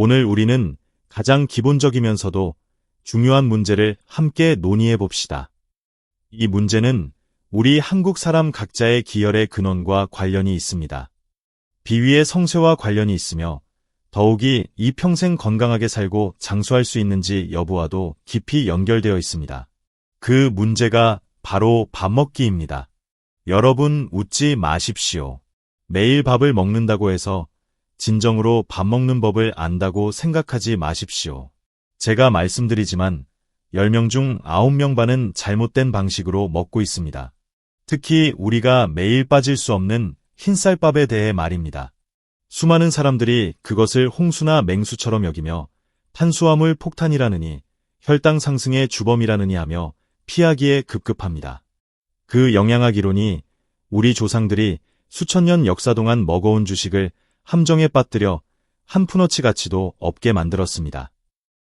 오늘 우리는 가장 기본적이면서도 중요한 문제를 함께 논의해 봅시다. 이 문제는 우리 한국 사람 각자의 기혈의 근원과 관련이 있습니다. 비위의 성쇠와 관련이 있으며 더욱이 이 평생 건강하게 살고 장수할 수 있는지 여부와도 깊이 연결되어 있습니다. 그 문제가 바로 밥 먹기입니다. 여러분 웃지 마십시오. 매일 밥을 먹는다고 해서 진정으로 밥 먹는 법을 안다고 생각하지 마십시오. 제가 말씀드리지만 10명 중 9명 반은 잘못된 방식으로 먹고 있습니다. 특히 우리가 매일 빠질 수 없는 흰쌀밥에 대해 말입니다. 수많은 사람들이 그것을 홍수나 맹수처럼 여기며 탄수화물 폭탄이라느니 혈당 상승의 주범이라느니 하며 피하기에 급급합니다. 그 영양학 이론이 우리 조상들이 수천 년 역사 동안 먹어온 주식을 함정에 빠뜨려 한 푼어치 가치도 없게 만들었습니다.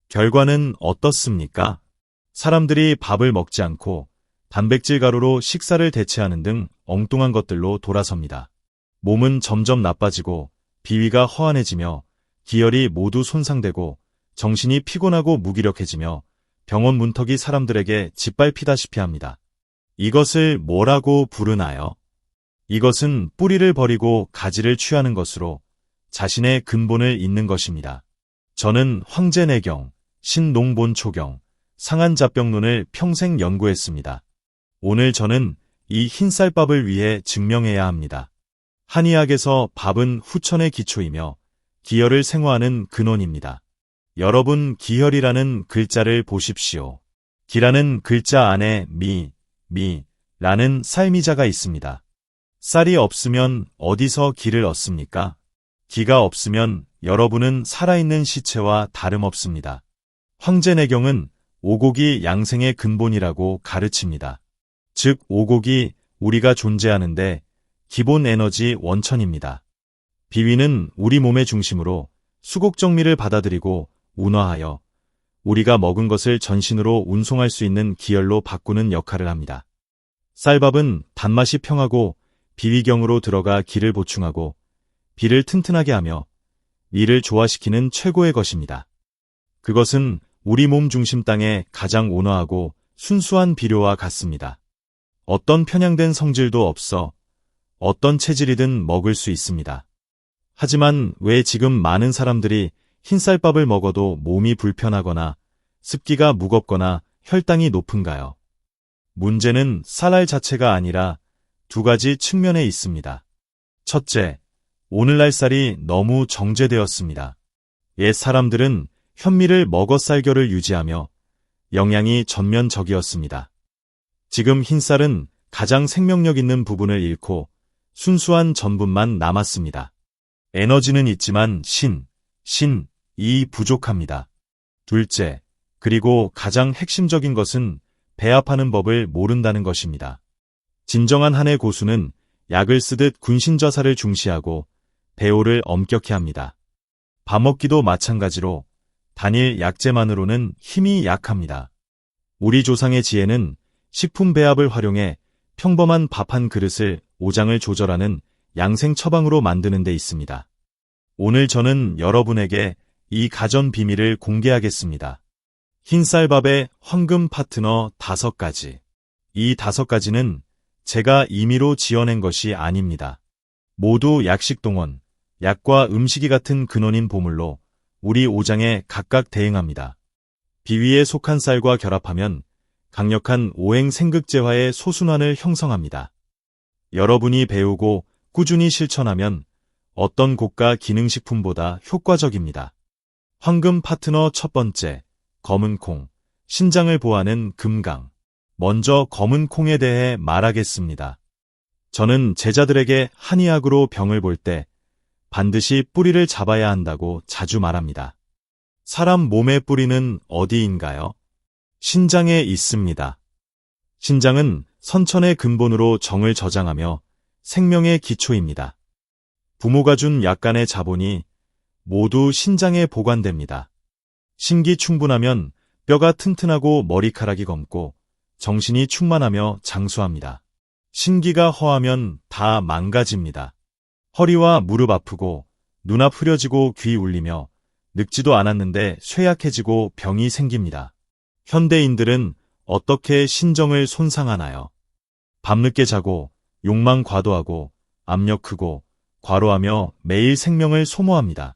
결과는 어떻습니까? 사람들이 밥을 먹지 않고 단백질 가루로 식사를 대체하는 등 엉뚱한 것들로 돌아섭니다. 몸은 점점 나빠지고 비위가 허한해지며 기혈이 모두 손상되고 정신이 피곤하고 무기력해지며 병원 문턱이 사람들에게 짓밟히다시피 합니다. 이것을 뭐라고 부르나요? 이것은 뿌리를 버리고 가지를 취하는 것으로 자신의 근본을 잇는 것입니다. 저는 황제내경, 신농본초경, 상한자병론을 평생 연구했습니다. 오늘 저는 이 흰쌀밥을 위해 증명해야 합니다. 한의학에서 밥은 후천의 기초이며 기혈을 생화하는 근원입니다. 여러분 기혈이라는 글자를 보십시오. 기라는 글자 안에 라는 쌀미자가 있습니다. 쌀이 없으면 어디서 기를 얻습니까? 기가 없으면 여러분은 살아있는 시체와 다름없습니다. 황제내경은 오곡이 양생의 근본이라고 가르칩니다. 즉 오곡이 우리가 존재하는데 기본 에너지 원천입니다. 비위는 우리 몸의 중심으로 수곡정미를 받아들이고 운화하여 우리가 먹은 것을 전신으로 운송할 수 있는 기혈로 바꾸는 역할을 합니다. 쌀밥은 단맛이 평하고 비위경으로 들어가 기를 보충하고 비를 튼튼하게 하며 이를 조화시키는 최고의 것입니다. 그것은 우리 몸 중심 땅의 가장 온화하고 순수한 비료와 같습니다. 어떤 편향된 성질도 없어 어떤 체질이든 먹을 수 있습니다. 하지만 왜 지금 많은 사람들이 흰쌀밥을 먹어도 몸이 불편하거나 습기가 무겁거나 혈당이 높은가요? 문제는 쌀알 자체가 아니라 두 가지 측면에 있습니다. 첫째, 오늘날 쌀이 너무 정제되었습니다. 옛 사람들은 현미를 먹어 쌀결을 유지하며 영양이 전면적이었습니다. 지금 흰쌀은 가장 생명력 있는 부분을 잃고 순수한 전분만 남았습니다. 에너지는 있지만 이 부족합니다. 둘째, 그리고 가장 핵심적인 것은 배합하는 법을 모른다는 것입니다. 진정한 한의 고수는 약을 쓰듯 군신저사를 중시하고 배오를 엄격히 합니다. 밥 먹기도 마찬가지로 단일 약재만으로는 힘이 약합니다. 우리 조상의 지혜는 식품 배합을 활용해 평범한 밥 한 그릇을 오장을 조절하는 양생 처방으로 만드는 데 있습니다. 오늘 저는 여러분에게 이 가전 비밀을 공개하겠습니다. 흰쌀밥의 황금 파트너 5가지. 이 5가지는 제가 임의로 지어낸 것이 아닙니다. 모두 약식동원, 약과 음식이 같은 근원인 보물로 우리 오장에 각각 대응합니다. 비위에 속한 쌀과 결합하면 강력한 오행생극제화의 소순환을 형성합니다. 여러분이 배우고 꾸준히 실천하면 어떤 고가 기능식품보다 효과적입니다. 황금 파트너 첫 번째, 검은 콩, 신장을 보호하는 금강. 먼저 검은 콩에 대해 말하겠습니다. 저는 제자들에게 한의학으로 병을 볼 때 반드시 뿌리를 잡아야 한다고 자주 말합니다. 사람 몸의 뿌리는 어디인가요? 신장에 있습니다. 신장은 선천의 근본으로 정을 저장하며 생명의 기초입니다. 부모가 준 약간의 자본이 모두 신장에 보관됩니다. 신기 충분하면 뼈가 튼튼하고 머리카락이 검고 정신이 충만하며 장수합니다. 신기가 허하면 다 망가집니다. 허리와 무릎 아프고 눈앞 흐려지고 귀 울리며 늙지도 않았는데 쇠약해지고 병이 생깁니다. 현대인들은 어떻게 신정을 손상하나요? 밤늦게 자고, 욕망 과도하고, 압력 크고, 과로하며 매일 생명을 소모합니다.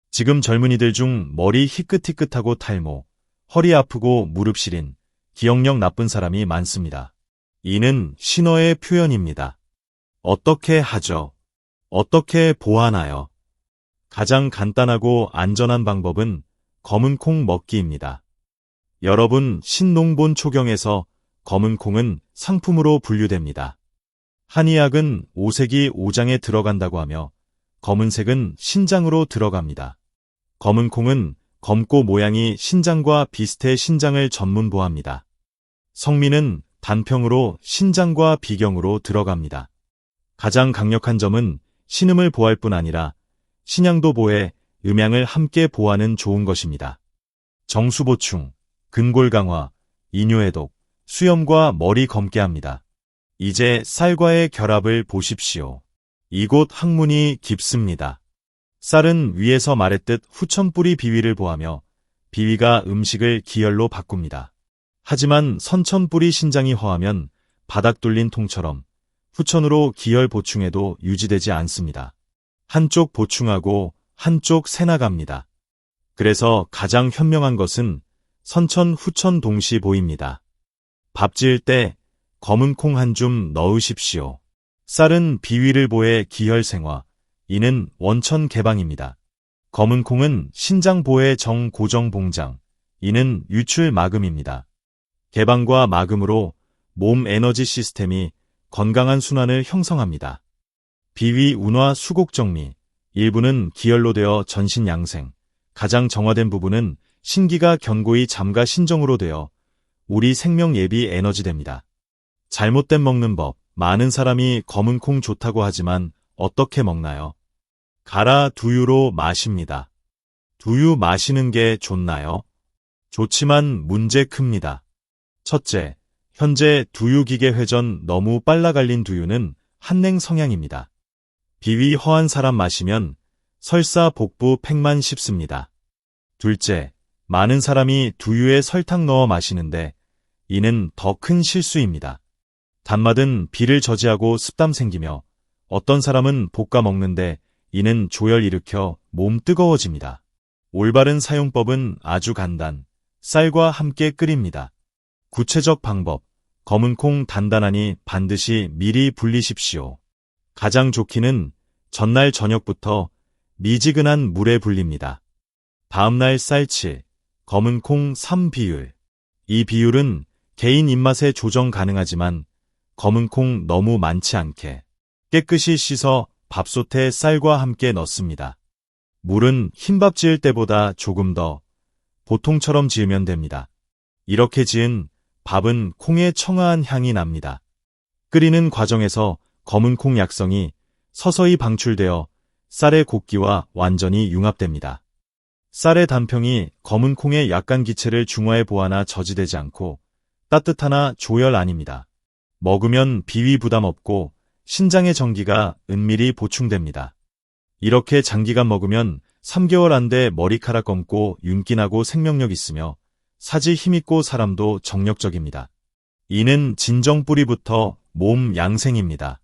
지금 젊은이들 중 머리 희끗희끗하고 탈모, 허리 아프고 무릎 시린, 기억력 나쁜 사람이 많습니다. 이는 신어의 표현입니다. 어떻게 하죠? 어떻게 보완하요? 가장 간단하고 안전한 방법은 검은 콩 먹기입니다. 여러분, 신농본 초경에서 검은 콩은 상품으로 분류됩니다. 한의학은 오색이 오장에 들어간다고 하며 검은색은 신장으로 들어갑니다. 검은 콩은 검고 모양이 신장과 비슷해 신장을 전문보합니다. 성미는 단평으로 신장과 비경으로 들어갑니다. 가장 강력한 점은 신음을 보할 뿐 아니라 신양도 보해 음양을 함께 보하는 좋은 것입니다. 정수보충, 근골 강화, 이뇨해독, 수염과 머리 검게 합니다. 이제 쌀과의 결합을 보십시오. 이곳 학문이 깊습니다. 쌀은 위에서 말했듯 후천뿌리 비위를 보하며 비위가 음식을 기혈로 바꿉니다. 하지만 선천뿌리 신장이 허하면 바닥 뚫린 통처럼 후천으로 기혈 보충해도 유지되지 않습니다. 한쪽 보충하고 한쪽 새나갑니다. 그래서 가장 현명한 것은 선천 후천 동시 보입니다. 밥 지을 때 검은 콩 한 줌 넣으십시오. 쌀은 비위를 보해 기혈 생화, 이는 원천 개방입니다. 검은 콩은 신장 보해 정 고정 봉장, 이는 유출 마금입니다. 개방과 마금으로 몸 에너지 시스템이 건강한 순환을 형성합니다. 비위 운화 수곡 정리, 일부는 기혈로 되어 전신 양생, 가장 정화된 부분은 신기가 견고히 잠가 신정으로 되어 우리 생명 예비 에너지 됩니다. 잘못된 먹는 법, 많은 사람이 검은 콩 좋다고 하지만 어떻게 먹나요? 갈아 두유로 마십니다. 두유 마시는 게 좋나요? 좋지만 문제 큽니다. 첫째, 현재 두유기계 회전 너무 빨라 갈린 두유는 한냉 성향입니다. 비위 허한 사람 마시면 설사 복부 팽만 쉽습니다. 둘째, 많은 사람이 두유에 설탕 넣어 마시는데 이는 더 큰 실수입니다. 단맛은 비를 저지하고 습담 생기며 어떤 사람은 볶아 먹는데 이는 조열 일으켜 몸 뜨거워집니다. 올바른 사용법은 아주 간단, 쌀과 함께 끓입니다. 구체적 방법, 검은 콩 단단하니 반드시 미리 불리십시오. 가장 좋기는 전날 저녁부터 미지근한 물에 불립니다. 다음날 쌀치, 검은 콩 3비율. 이 비율은 개인 입맛에 조정 가능하지만 검은 콩 너무 많지 않게 깨끗이 씻어 밥솥에 쌀과 함께 넣습니다. 물은 흰밥 지을 때보다 조금 더 보통처럼 지으면 됩니다. 이렇게 지은 밥은 콩의 청아한 향이 납니다. 끓이는 과정에서 검은 콩 약성이 서서히 방출되어 쌀의 곱기와 완전히 융합됩니다. 쌀의 단평이 검은 콩의 약간 기체를 중화에 보완하 저지되지 않고 따뜻하나 조열 아닙니다. 먹으면 비위 부담 없고 신장의 정기가 은밀히 보충됩니다. 이렇게 장기간 먹으면 3개월 안 돼 머리카락 검고 윤기 나고 생명력 있으며 사지 힘있고 사람도 정력적입니다. 이는 진정 뿌리부터 몸 양생입니다.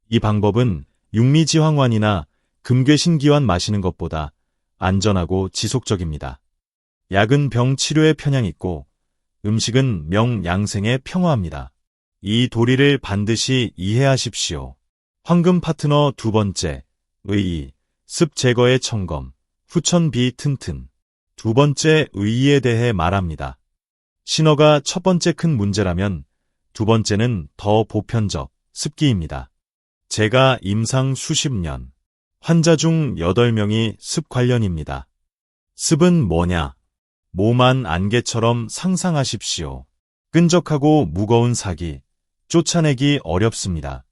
이 방법은 육미지황환이나 금괴신기환 마시는 것보다 안전하고 지속적입니다. 약은 병 치료에 편향 있고 음식은 명 양생에 평화합니다. 이 도리를 반드시 이해하십시오. 황금 파트너 두 번째, 의의, 습 제거의 청검, 후천비 튼튼. 두 번째 의의에 대해 말합니다. 신어가 첫 번째 큰 문제라면 두 번째는 더 보편적, 습기입니다. 제가 임상 수십 년, 환자 중 8명이 습 관련입니다. 습은 뭐냐? 몸 안 안개처럼 상상하십시오. 끈적하고 무거운 사기, 쫓아내기 어렵습니다.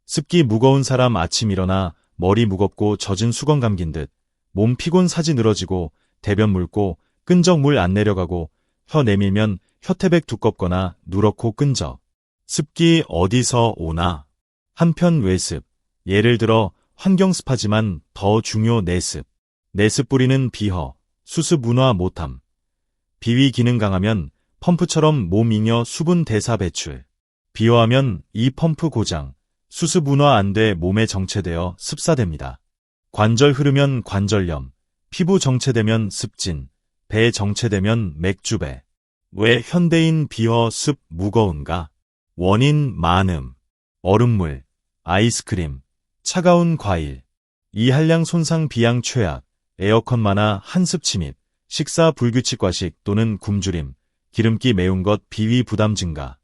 습기 무거운 사람 아침 일어나 머리 무겁고 젖은 수건 감긴 듯 몸 피곤 사지 늘어지고 대변 묽고 끈적 물 안 내려가고 혀 내밀면 혀태백 두껍거나 누렇고 끈적. 습기 어디서 오나? 한편 외습, 예를 들어 환경습하지만 더 중요 내습. 내습 뿌리는 비허, 수습 운화 못함. 비위 기능 강하면 펌프처럼 몸 잉여 수분 대사 배출. 비어하면 이 펌프 고장, 수습 운화 안 돼 몸에 정체되어 습사됩니다. 관절 흐르면 관절염, 피부 정체되면 습진, 배 정체되면 맥주배. 왜 현대인 비어 습 무거운가? 원인 많음. 얼음물, 아이스크림, 차가운 과일, 이한량 손상 비양 최악, 에어컨 많아 한습 침입, 식사 불규칙 과식 또는 굶주림, 기름기 매운 것 비위 부담 증가.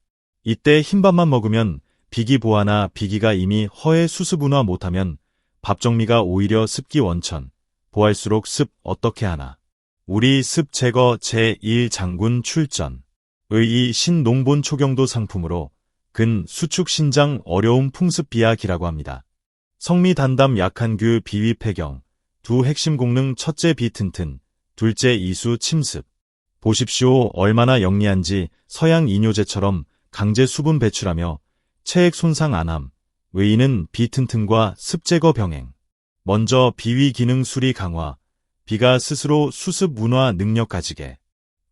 이때 흰밥만 먹으면 비기 보하나 비기가 이미 허에 수습 운화 못하면 밥 정리가 오히려 습기 원천, 보할수록 습 어떻게 하나. 우리 습 제거 제1장군 출전. 의이 신농본 초경도 상품으로 근 수축 신장 어려움 풍습 비약이라고 합니다. 성미 단담 약한 규 비위 폐경, 두 핵심功能첫째 비 튼튼, 둘째 이수 침습. 보십시오 얼마나 영리한지 서양 이뇨제처럼 강제 수분 배출하며 체액 손상 안함. 의인은 비 튼튼과 습 제거 병행. 먼저 비위 기능 수리 강화, 비가 스스로 수습 운화 능력 가지게.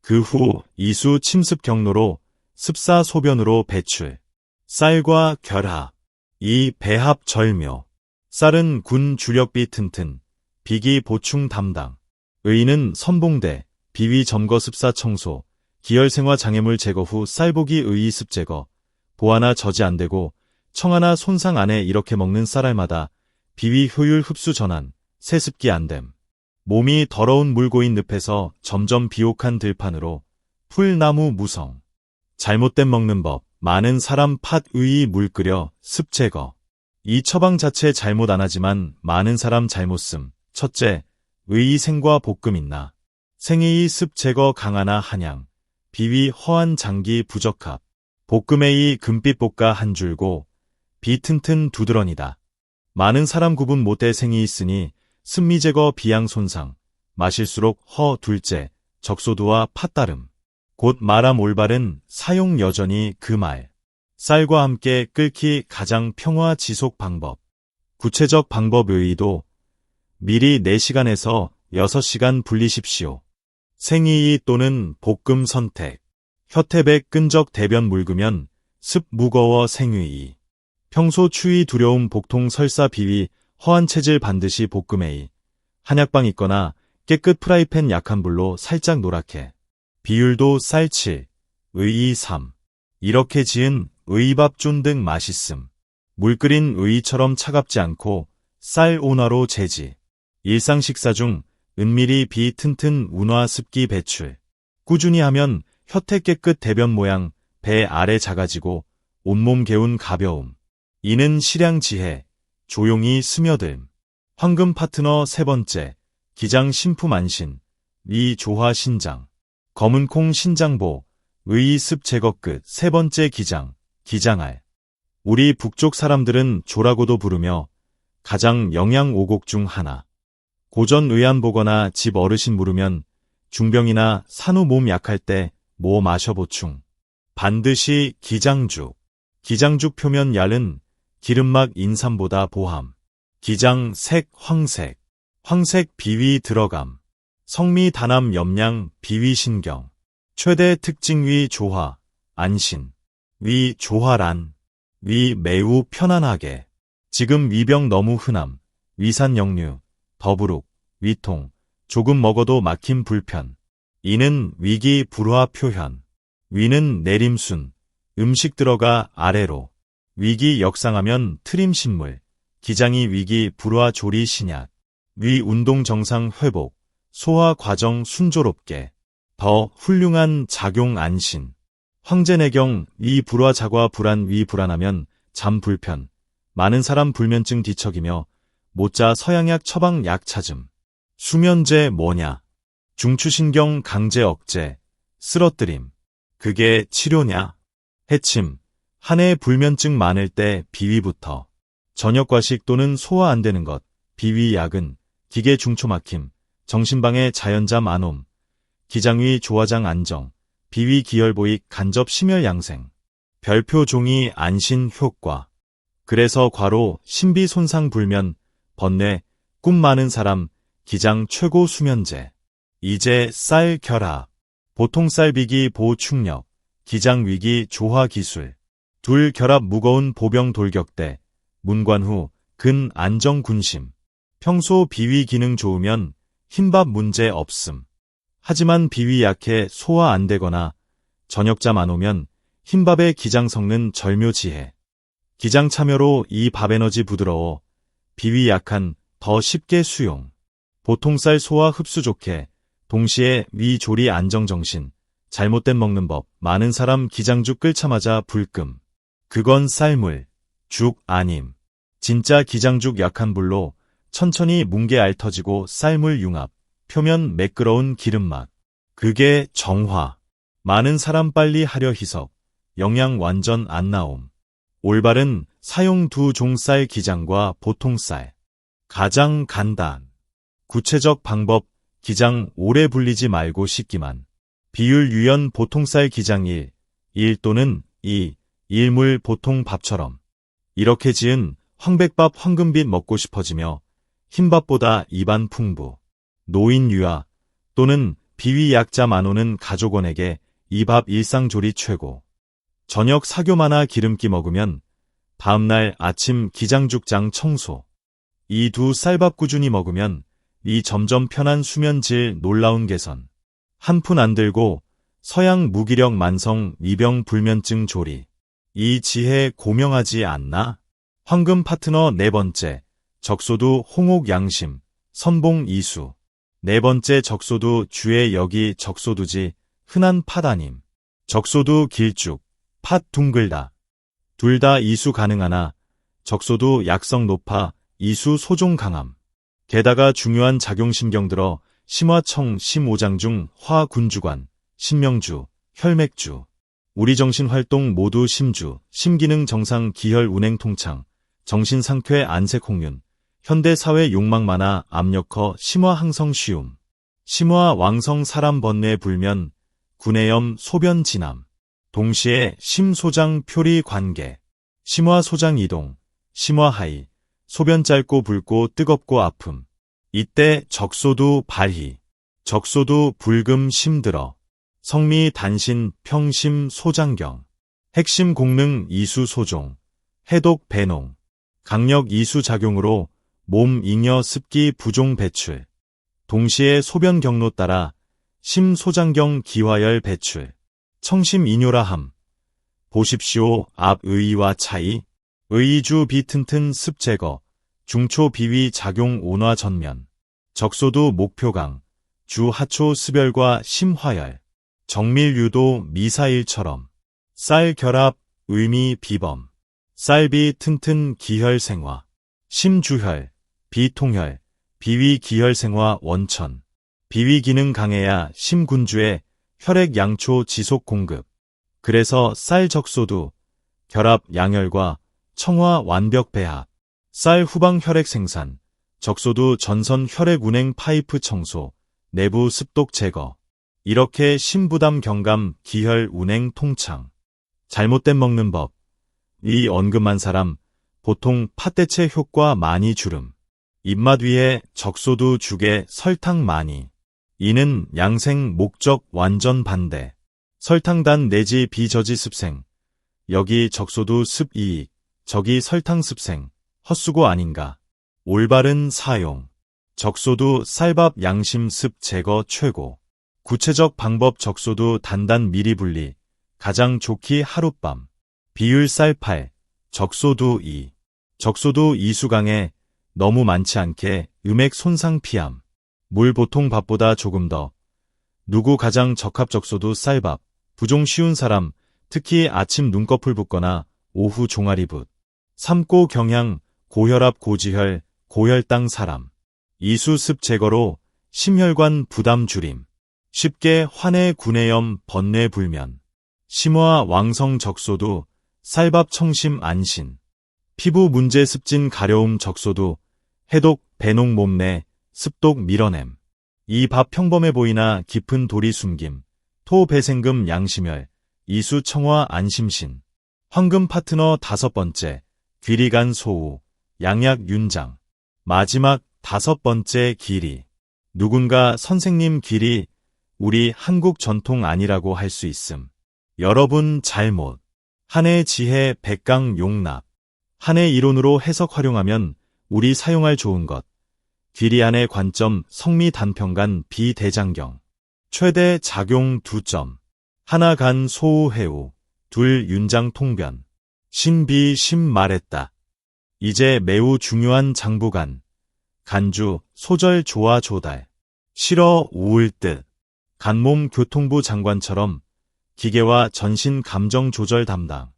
그 후 이수 침습 경로로 습사 소변으로 배출. 쌀과 결합. 이 배합 절묘. 쌀은 군 주력 비 튼튼, 비기 보충 담당. 의인은 선봉대, 비위 점거 습사 청소, 기혈생화 장애물 제거 후 쌀보기 의이 습 제거, 보하나 저지 안 되고 청하나 손상 안에 이렇게 먹는 쌀알마다 비위 효율 흡수 전환, 세습기 안됨. 몸이 더러운 물 고인 늪에서 점점 비옥한 들판으로 풀나무 무성. 잘못된 먹는 법, 많은 사람 팥 의이 물 끓여 습 제거. 이 처방 자체 잘못 안 하지만 많은 사람 잘못 씀. 첫째, 의이 생과 볶음 있나. 생의이 습 제거 강하나 한양. 비위 허한 장기 부적합. 볶음에이 금빛 볶아 한 줄고 비 튼튼 두드러니다. 많은 사람 구분 못해 생이 있으니 습미 제거 비양 손상. 마실수록 허 둘째, 적소두와 팥다름. 곧 말함 올바른 사용 여전히 그 말. 쌀과 함께 끓기 가장 평화 지속 방법. 구체적 방법 의의도 미리 4시간에서 6시간 불리십시오. 생이이 또는 볶음 선택. 혀태백 끈적 대변 묽으면 습 무거워 생의이. 평소 추위 두려움 복통 설사 비위 허한 체질 반드시 볶음에이. 한약방 있거나 깨끗 프라이팬 약한 불로 살짝 노랗게. 비율도 쌀 7, 의이 3. 이렇게 지은 의밥 쫀득 맛있음. 물 끓인 의처럼 차갑지 않고 쌀 온화로 재지. 일상 식사 중 은밀히 비 튼튼 운화 습기 배출. 꾸준히 하면 혀태 깨끗 대변 모양, 배 아래 작아지고 온몸 개운 가벼움. 이는 실양 지혜, 조용히 스며듦. 황금 파트너 세 번째, 기장 신품 안신, 위 조화 신장. 검은 콩 신장보, 의이 습 제거 끝 세 번째 기장, 기장알. 우리 북쪽 사람들은 조라고도 부르며 가장 영양 오곡 중 하나. 고전 의안 보거나 집 어르신 물으면 중병이나 산후 몸 약할 때 뭐 마셔 보충. 반드시 기장죽. 기장죽 표면 얇은 기름막 인삼보다 보함. 기장 색 황색. 황색 비위 들어감. 성미 단함 염량 비위 신경. 최대 특징 위 조화, 안신. 위 조화란. 위 매우 편안하게. 지금 위병 너무 흔함. 위산 역류, 더부룩, 위통, 조금 먹어도 막힘 불편. 이는 위기 불화 표현. 위는 내림순, 음식 들어가 아래로. 위기 역상하면 트림신물, 기장이 위기 불화 조리 신약. 위 운동 정상 회복, 소화 과정 순조롭게. 더 훌륭한 작용 안신. 황제내경 위 불화 자과 불안 위 불안하면 잠 불편. 많은 사람 불면증 뒤척이며 못자 서양약 처방 약 찾음. 수면제 뭐냐? 중추신경 강제 억제, 쓰러뜨림. 그게 치료냐? 해침. 한 해 불면증 많을 때 비위부터. 저녁 과식 또는 소화 안 되는 것, 비위 약은 기계 중초 막힘, 정신방해 자연잠 안옴, 기장위 조화장 안정, 비위 기혈보익 간접 심혈 양생. 별표 종이 안신 효과. 그래서 과로 신비 손상 불면, 번뇌, 꿈 많은 사람, 기장 최고 수면제. 이제 쌀 결합, 보통 쌀비기 보충력, 기장위기 조화기술, 둘 결합 무거운 보병 돌격대, 문관 후 근 안정군심. 평소 비위 기능 좋으면 흰밥 문제 없음. 하지만 비위 약해 소화 안 되거나 저녁잠 안 오면 흰밥의 기장 섞는 절묘지혜. 기장 참여로 이 밥 에너지 부드러워 비위 약한 더 쉽게 수용. 보통 쌀 소화 흡수 좋게 동시에 위 조리 안정정신. 잘못된 먹는 법. 많은 사람 기장죽 끓자마자 불금. 그건 쌀물, 죽 아님. 진짜 기장죽 약한 불로 천천히 뭉게 알 터지고 쌀물 융합. 표면 매끄러운 기름맛. 그게 정화. 많은 사람 빨리 하려 희석. 영양 완전 안 나옴. 올바른 사용 두 종 쌀 기장과 보통 쌀. 가장 간단. 구체적 방법. 기장 오래 불리지 말고 씻기만. 비율 유연 보통 쌀 기장 1 또는 2, 1물 보통 밥처럼. 이렇게 지은 황백밥 황금빛 먹고 싶어지며 흰밥보다 입안 풍부. 노인 유아 또는 비위 약자 많오는 가족원에게 이 밥 일상조리 최고. 저녁 사교 많아 기름기 먹으면 다음날 아침 기장죽장 청소. 이 두 쌀밥 꾸준히 먹으면 이 점점 편한 수면 질 놀라운 개선. 한 푼 안 들고 서양 무기력 만성 이병 불면증 조리. 이 지혜 고명하지 않나? 황금 파트너 네 번째. 적소두 홍옥 양심. 선봉 이수. 네 번째 적소두 주의 여기 적소두지 흔한 팥 아님. 적소두 길쭉. 팥 둥글다. 둘 다 이수 가능하나 적소두 약성 높아 이수 소종 강함. 게다가 중요한 작용신경 들어 심화청 심오장 중 화군주관, 신명주, 혈맥주, 우리 정신활동 모두 심주, 심기능 정상 기혈 운행 통창, 정신상쾌 안색홍윤, 현대사회 욕망 많아 압력커 심화 항성 쉬움, 심화 왕성 사람 번뇌 불면, 구내염 소변 진함, 동시에 심소장 표리 관계, 심화 소장 이동, 심화 하이, 소변 짧고 붉고 뜨겁고 아픔. 이때 적소두 발희, 적소두 불금 심들어, 성미 단신 평심 소장경, 핵심 공능 이수 소종, 해독 배농, 강력 이수 작용으로 몸 잉여 습기 부종 배출, 동시에 소변 경로 따라 심소장경 기화열 배출, 청심 이뇨라함. 보십시오. 앞 의의와 차이. 의의주 비튼튼 습 제거, 중초 비위 작용 온화 전면, 적소두 목표강, 주 하초 습열과 심화열, 정밀 유도 미사일처럼, 쌀 결합, 의미 비범, 쌀비 튼튼 기혈 생화, 심주혈, 비통혈, 비위 기혈 생화 원천, 비위 기능 강해야 심군주의 혈액 양초 지속 공급. 그래서 쌀 적소두, 결합 양혈과 청화 완벽 배합, 쌀 후방 혈액 생산, 적소두 전선 혈액 운행 파이프 청소, 내부 습독 제거. 이렇게 심부담 경감 기혈 운행 통창. 잘못된 먹는 법. 이 언급한 사람 보통 팥대체 효과 많이 주름. 입맛 위에 적소두 죽에 설탕 많이. 이는 양생 목적 완전 반대. 설탕 단 내지 비저지 습생. 여기 적소두 습 이익, 저기 설탕 습생. 헛수고 아닌가. 올바른 사용. 적소두 쌀밥 양심 습 제거 최고. 구체적 방법 적소두 단단 미리 분리. 가장 좋기 하룻밤. 비율 쌀 8, 적소두 2. 적소두 이수강에 너무 많지 않게 음액 손상 피함. 물 보통 밥보다 조금 더. 누구 가장 적합 적소두 쌀밥. 부종 쉬운 사람, 특히 아침 눈꺼풀 붓거나 오후 종아리붓. 삶고 경향, 고혈압 고지혈, 고혈당 사람. 이수습 제거로 심혈관 부담 줄임. 쉽게 환해 구내염 번뇌 불면. 심화 왕성 적소두, 쌀밥 청심 안신. 피부 문제 습진 가려움 적소두, 해독 배농 몸내, 습독 밀어냄. 이 밥 평범해 보이나 깊은 돌이 숨김. 토 배생금 양심혈, 이수 청화 안심신. 황금 파트너 다섯 번째, 귀리간 소우, 양약 윤장. 마지막 다섯 번째 길이. 누군가 선생님 귀리 우리 한국 전통 아니라고 할 수 있음. 여러분 잘못. 한해 지혜 백강 용납. 한해 이론으로 해석 활용하면 우리 사용할 좋은 것. 귀리 안의 관점 성미 단편간 비대장경. 최대 작용 2점. 하나 간 소우 해우. 둘 윤장 통변. 신비 심 말했다. 이제 매우 중요한 장부간. 간주 소절 조화 조달. 실어 우울 듯. 간몸 교통부 장관처럼 기계와 전신 감정 조절 담당.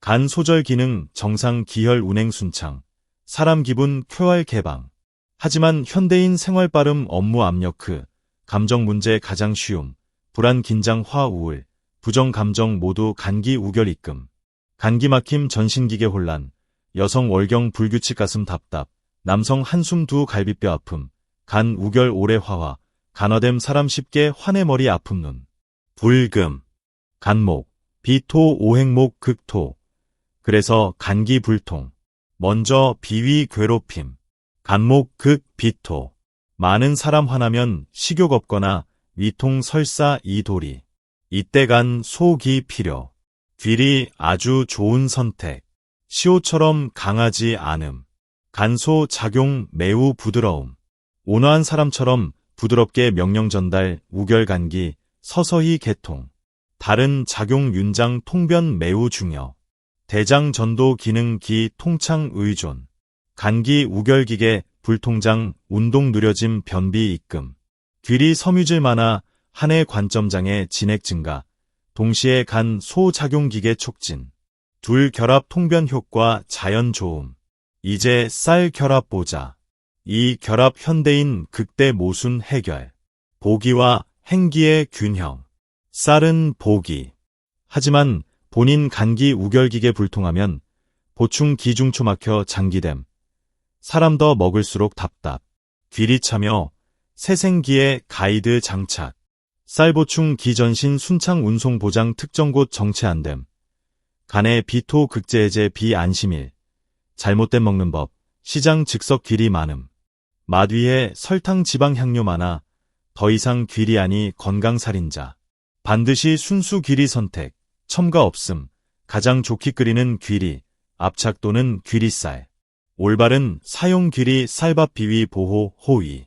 간 소절 기능 정상 기혈 운행 순창. 사람 기분 쾌활 개방. 하지만 현대인 생활 빠름 업무 압력 감정 문제 가장 쉬움. 불안 긴장 화 우울. 부정 감정 모두 간기 우결 입금. 간기 막힘 전신기계 혼란. 여성 월경 불규칙 가슴 답답. 남성 한숨 두 갈비뼈 아픔. 간 우결 오래 화화. 간화됨 사람 쉽게 화내 머리 아픔 눈. 불금. 간목. 비토 오행목 극토. 그래서 간기 불통. 먼저 비위 괴롭힘. 간목 극 비토. 많은 사람 화나면 식욕 없거나 위통 설사 이도리. 이때 간 소기 필요. 귀리 아주 좋은 선택. 시오처럼 강하지 않음. 간소 작용 매우 부드러움. 온화한 사람처럼 부드럽게 명령 전달 우결 간기 서서히 개통. 다른 작용 윤장 통변 매우 중요. 대장 전도 기능 기 통창 의존. 간기 우결기계 불통장 운동 느려짐 변비 입금. 귀리 섬유질 많아 한해 관점장애 진액 증가. 동시에 간 소작용기계 촉진. 둘 결합 통변 효과 자연 좋음. 이제 쌀 결합 보자. 이 결합 현대인 극대 모순 해결. 보기와 행기의 균형. 쌀은 보기. 하지만 본인 간기 우결기계 불통하면 보충 기중초 막혀 장기됨. 사람 더 먹을수록 답답. 귀리 참여. 새생기의 가이드 장착. 쌀 보충 기전신 순창 운송 보장 특정 곳 정체 안됨. 간의 비토 극제해제 비안심일. 잘못된 먹는 법. 시장 즉석 귀리 많음. 맛 위에 설탕 지방 향료 많아 더 이상 귀리 아니 건강살인자. 반드시 순수 귀리 선택. 첨가 없음. 가장 좋게 끓이는 귀리. 압착 또는 귀리쌀. 올바른 사용 귀리 쌀밥 비위 보호 호위.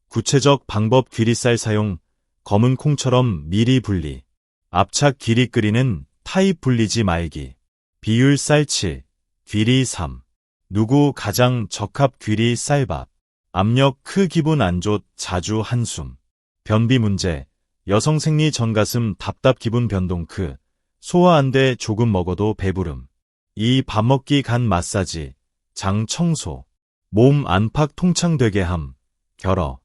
구체적 방법 귀리쌀 사용. 검은 콩처럼 미리 분리. 압착 귀리 끓이는 타입 불리지 말기. 비율 쌀 7. 귀리 3. 누구 가장 적합 귀리 쌀밥. 압력 기분 안 좋 자주 한숨. 변비 문제. 여성 생리 전가슴 답답 기분 변동 소화 안 돼 조금 먹어도 배부름. 이 밥 먹기 간 마사지. 장 청소. 몸 안팎 통창되게 함. 결어.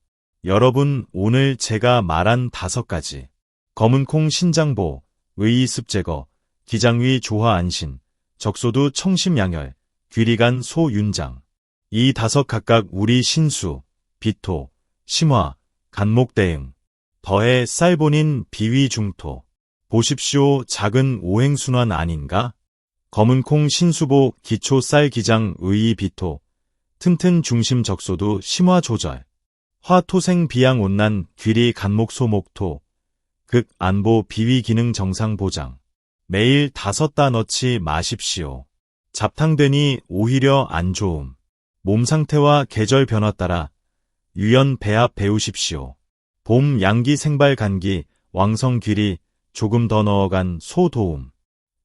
여러분 오늘 제가 말한 5가지. 검은콩 신장보. 의이습 제거. 기장위 조화 안신. 적소두 청심 양혈. 귀리간 소윤장. 이 5 각각 우리 신수, 비토, 심화, 간목 대응. 더해 쌀본인 비위 중토. 보십시오 작은 오행순환 아닌가? 검은콩 신수보 기초 쌀 기장 의이 비토. 튼튼 중심 적소두 심화 조절. 화토생 비양 온난 귀리 간목 소목토. 극 안보 비위 기능 정상 보장. 매일 5다 넣지 마십시오. 잡탕되니 오히려 안 좋음. 몸 상태와 계절 변화 따라 유연 배합 배우십시오. 봄 양기 생발 간기 왕성 귀리 조금 더 넣어간 소 도움.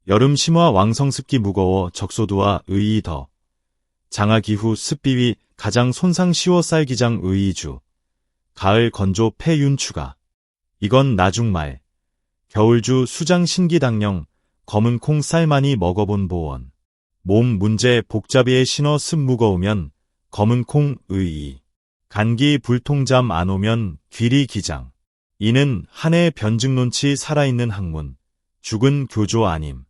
여름 심화 왕성 습기 무거워 적소두와 의이 더. 장하 기후 습비위 가장 손상 쉬워 쌀기장 의이주. 가을 건조 폐윤 추가. 이건 나중말. 겨울주 수장 신기당령 검은콩 쌀 많이 먹어본 보원. 몸 문제 복잡이에 신어 습 무거우면 검은콩 의이. 간기 불통잠 안 오면 귀리 기장. 이는 한 해 변증론치 살아있는 학문. 죽은 교조 아님.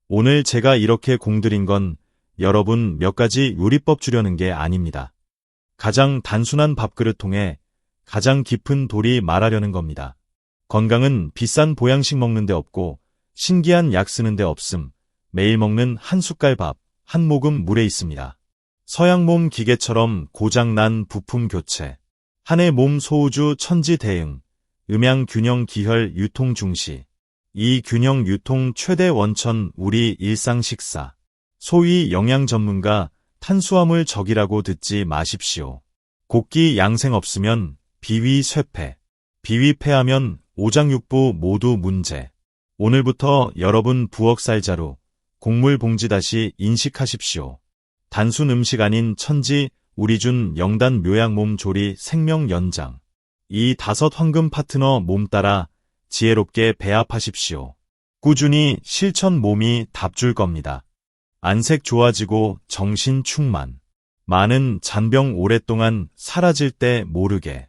오늘 제가 이렇게 공들인 건 여러분 몇 가지 요리법 주려는 게 아닙니다. 가장 단순한 밥그릇 통해 가장 깊은 도리 말하려는 겁니다. 건강은 비싼 보양식 먹는 데 없고 신기한 약 쓰는 데 없음. 매일 먹는 한 숟갈 밥, 한 모금 물에 있습니다. 서양 몸 기계처럼 고장난 부품 교체. 한해 몸 소우주 천지 대응, 음양 균형 기혈 유통 중시. 이 균형 유통 최대 원천 우리 일상 식사. 소위 영양 전문가 탄수화물 적이라고 듣지 마십시오. 곡기 양생 없으면 비위 쇠폐. 비위 폐하면 오장육부 모두 문제. 오늘부터 여러분 부엌살자루, 곡물 봉지 다시 인식하십시오. 단순 음식 아닌 천지, 우리준 영단 묘약 몸 조리 생명 연장. 이 5 황금 파트너 몸 따라 지혜롭게 배합하십시오. 꾸준히 실천 몸이 답줄 겁니다. 안색 좋아지고 정신 충만. 많은 잔병 오랫동안 사라질 때 모르게.